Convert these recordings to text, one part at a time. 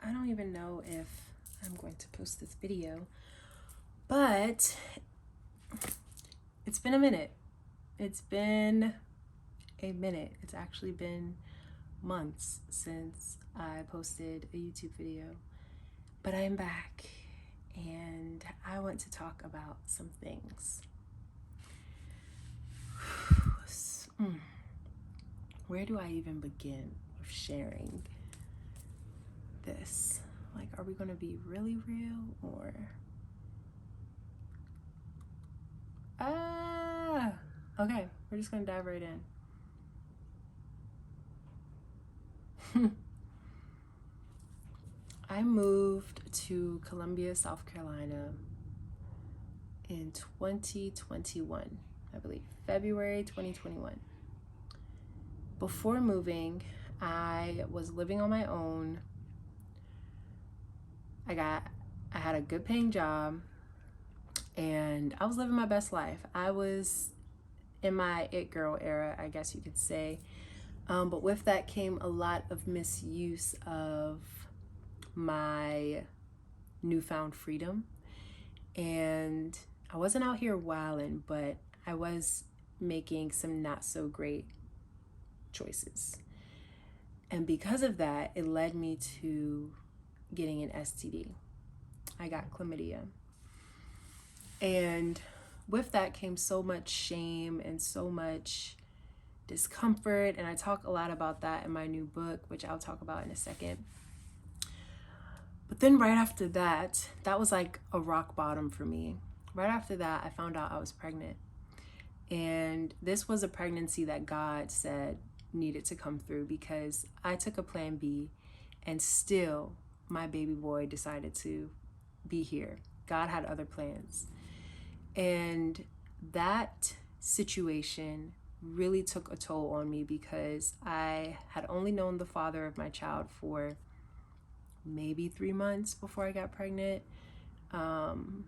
I don't even know if I'm going to post this video, but it's been a minute. It's been a minute. It's actually been months since I posted a YouTube video, but I am back and I want to talk about some things. Where do I even begin with sharing this? Like, are we going to be really real or... Okay, we're just going to dive right in. I moved to Columbia, South Carolina in 2021, I believe, February 2021. Before moving, I was living on my own. I had a good paying job and I was living my best life. I was in my it girl era, I guess you could say. But with that came a lot of misuse of my newfound freedom. And I wasn't out here wilding, but I was making some not so great choices. And because of that, it led me to getting an STD. I got chlamydia. And with that came so much shame and so much discomfort. And I talk a lot about that in my new book, which I'll talk about in a second. But then right after that, that was like a rock bottom for me. Right after that, I found out I was pregnant. And this was a pregnancy that God said needed to come through because I took a plan B and still my baby boy decided to be here. God had other plans. And that situation really took a toll on me because I had only known the father of my child for maybe 3 months before I got pregnant. And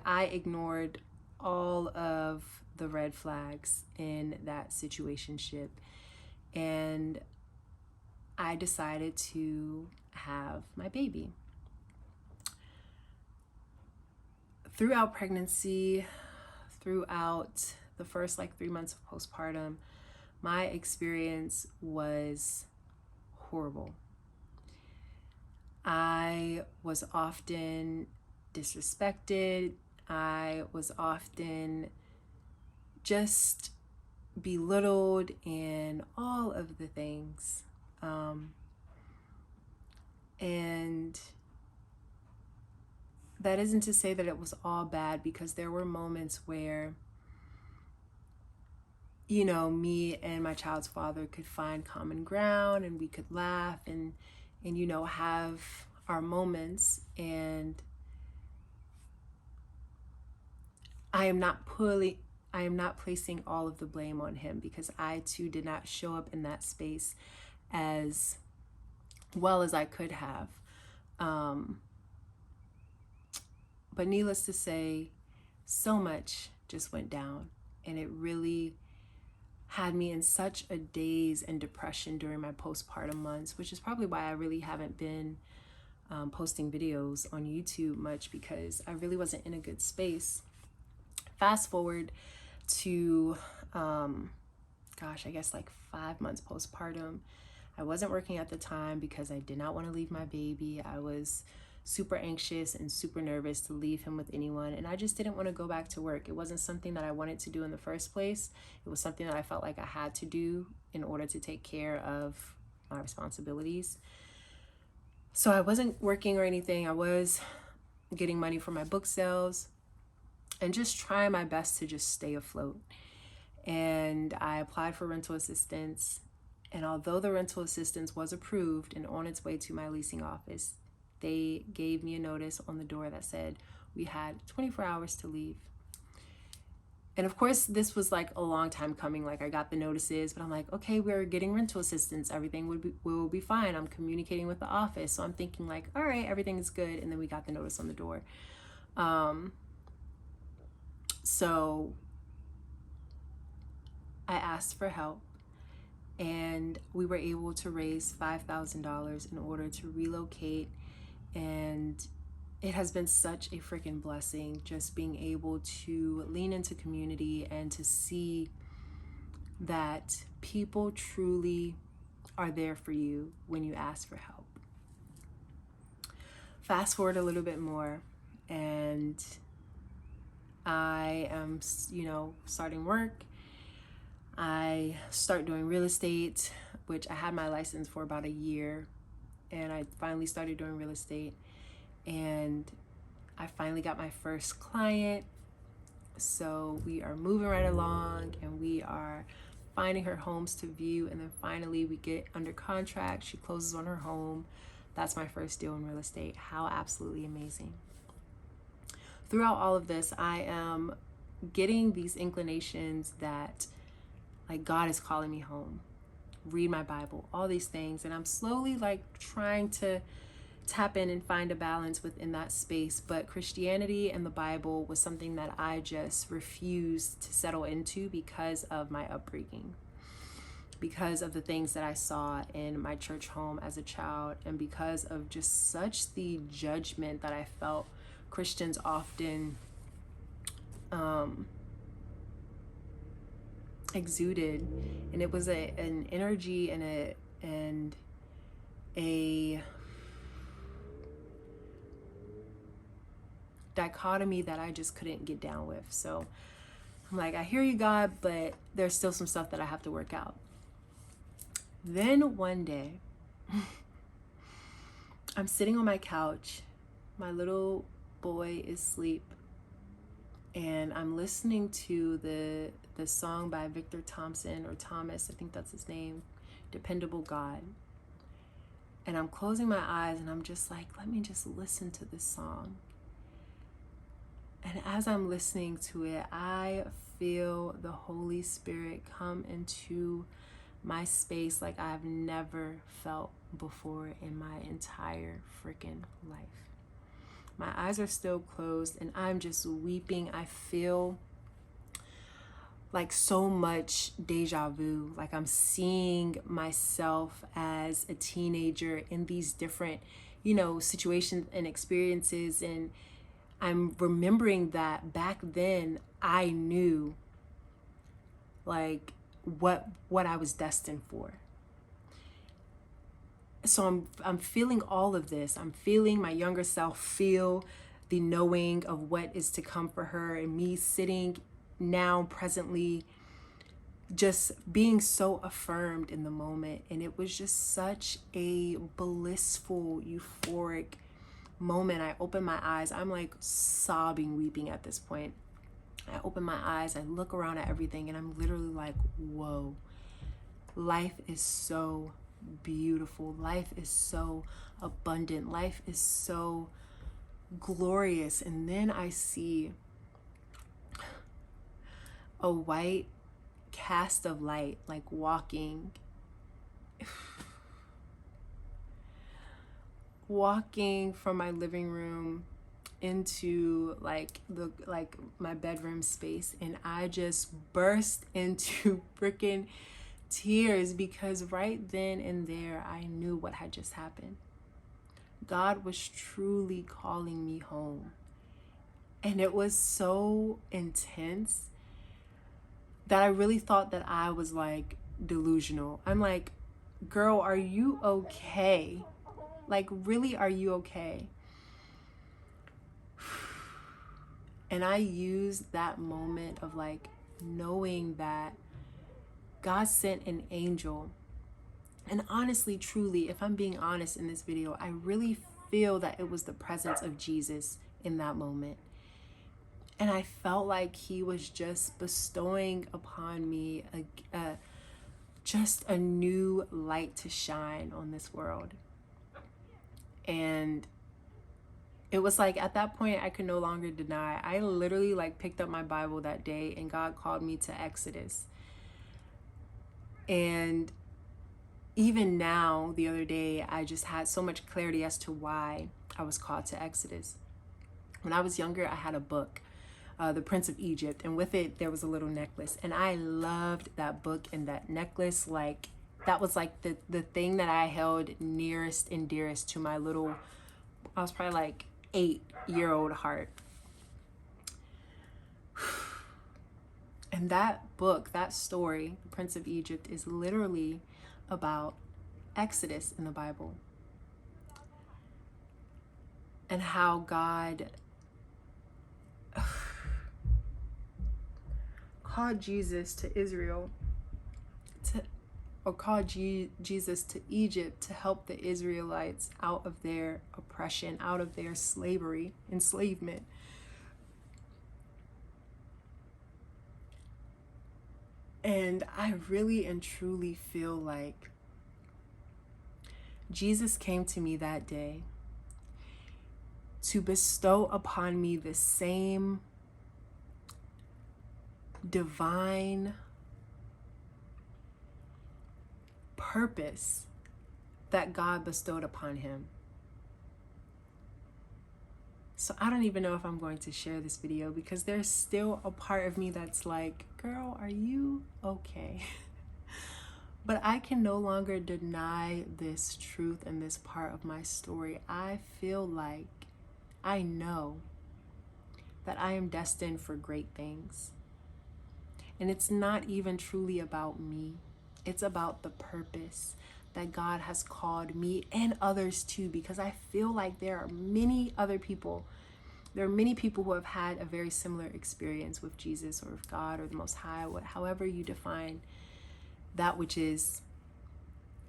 I ignored all of the red flags in that situationship. And I decided to have my baby. Throughout pregnancy, throughout the first 3 months of postpartum, my experience was horrible. I was often disrespected. I was often just belittled and all of the things. And that isn't to say that it was all bad, because there were moments where, you know, me and my child's father could find common ground and we could laugh and you know, have our moments. And I am not placing all of the blame on him, because I too did not show up in that space as well as I could have. But needless to say, so much just went down, and it really had me in such a daze and depression during my postpartum months, which is probably why I really haven't been posting videos on YouTube much, because I really wasn't in a good space. Fast forward to, I guess 5 months postpartum. I wasn't working at the time because I did not want to leave my baby. I was super anxious and super nervous to leave him with anyone, and I just didn't want to go back to work. It wasn't something that I wanted to do in the first place. It was something that I felt like I had to do in order to take care of my responsibilities. So I wasn't working or anything. I was getting money from my book sales and just trying my best to just stay afloat. And I applied for rental assistance. And although the rental assistance was approved and on its way to my leasing office, they gave me a notice on the door that said we had 24 hours to leave. And of course, this was a long time coming. I got the notices, but I'm like, okay, we're getting rental assistance. Everything will be fine. I'm communicating with the office. So I'm thinking all right, everything is good. And then we got the notice on the door. So I asked for help, and we were able to raise $5,000 in order to relocate. And it has been such a freaking blessing just being able to lean into community and to see that people truly are there for you when you ask for help. Fast forward a little bit more, and I am, starting work. I start doing real estate, which I had my license for about a year, and I finally started doing real estate, and I finally got my first client. So we are moving right along, and we are finding her homes to view, and then finally we get under contract. She closes on her home. That's my first deal in real estate. How absolutely amazing. Throughout all of this, I am getting these inclinations that like God is calling me home, read my Bible, all these things. And I'm slowly like trying to tap in and find a balance within that space. But Christianity and the Bible was something that I just refused to settle into because of my upbringing, because of the things that I saw in my church home as a child, and because of just such the judgment that I felt Christians often exuded. And it was an energy and a dichotomy that I just couldn't get down with. So I'm like, I hear you, God, but there's still some stuff that I have to work out. Then one day, I'm sitting on my couch. My little boy is asleep, and I'm listening to the song by Victor Thompson, or Thomas, I think that's his name, Dependable God. And I'm closing my eyes, and I'm just like, let me just listen to this song. And as I'm listening to it, I feel the Holy Spirit come into my space like I've never felt before in my entire freaking life. My eyes are still closed, and I'm just weeping. I feel like so much deja vu, like I'm seeing myself as a teenager in these different, situations and experiences. And I'm remembering that back then I knew like what I was destined for. So I'm feeling all of this. I'm feeling my younger self feel the knowing of what is to come for her, and me sitting now presently just being so affirmed in the moment. And it was just such a blissful, euphoric moment. I open my eyes. I'm like sobbing, weeping at this point. I open my eyes, I look around at everything, and I'm literally like, whoa, life is so beautiful. Life is so abundant. Life is so glorious. And then I see a white cast of light, like walking from my living room into like my bedroom space, and I just burst into freaking tears, because right then and there I knew what had just happened. God was truly calling me home, and it was so intense that I really thought that I was like delusional. I'm like, girl, are you okay? Like, really, are you okay? And I used that moment of like knowing that God sent an angel. And honestly, truly, if I'm being honest in this video, I really feel that it was the presence of Jesus in that moment. And I felt like he was just bestowing upon me just a new light to shine on this world. And it was like at that point I could no longer deny. I literally like picked up my Bible that day, and God called me to Exodus. And even now, the other day, I just had so much clarity as to why I was called to Exodus. When I was younger, I had a book, The Prince of Egypt, and with it there was a little necklace, and I loved that book and that necklace like that was like the thing that I held nearest and dearest to my little, I was probably like 8-year-old heart. And that book, that story, The Prince of Egypt, is literally about Exodus in the Bible. And how God called Jesus to Israel, or called Jesus to Egypt to help the Israelites out of their oppression, out of their slavery, enslavement. And I really and truly feel like Jesus came to me that day to bestow upon me the same divine purpose that God bestowed upon him. So I don't even know if I'm going to share this video, because there's still a part of me that's like, girl, are you okay? But I can no longer deny this truth and this part of my story. I feel like I know that I am destined for great things. And it's not even truly about me. It's about the purpose that God has called me and others to, because I feel like there are many other people. There are many people who have had a very similar experience with Jesus or with God or the Most High, however you define that which is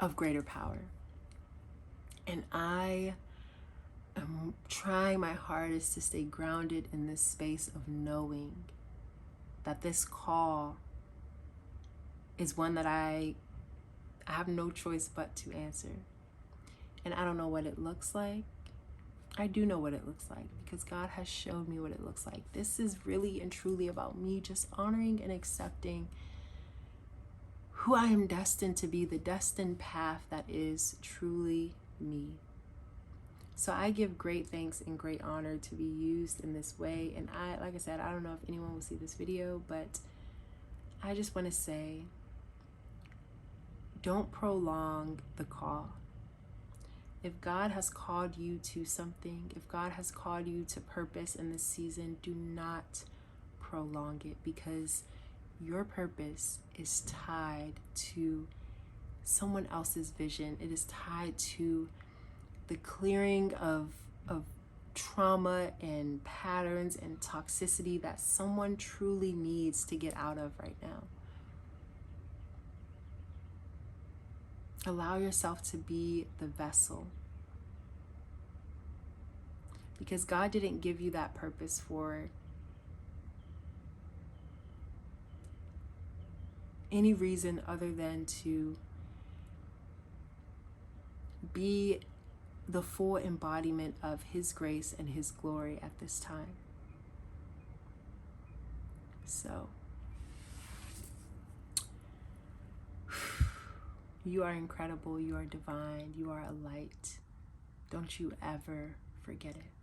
of greater power. And I am trying my hardest to stay grounded in this space of knowing that this call is one that I have no choice but to answer. And I don't know what it looks like. I do know what it looks like, because God has shown me what it looks like. This is really and truly about me just honoring and accepting who I am destined to be, the destined path that is truly me. So I give great thanks and great honor to be used in this way. And like I said, I don't know if anyone will see this video, but I just want to say, don't prolong the call. If God has called you to something, if God has called you to purpose in this season, do not prolong it, because your purpose is tied to someone else's vision. It is tied to the clearing of trauma and patterns and toxicity that someone truly needs to get out of right now. Allow yourself to be the vessel, because God didn't give you that purpose for any reason other than to be the full embodiment of His grace and His glory at this time. So, you are incredible, you are divine, you are a light. Don't you ever forget it.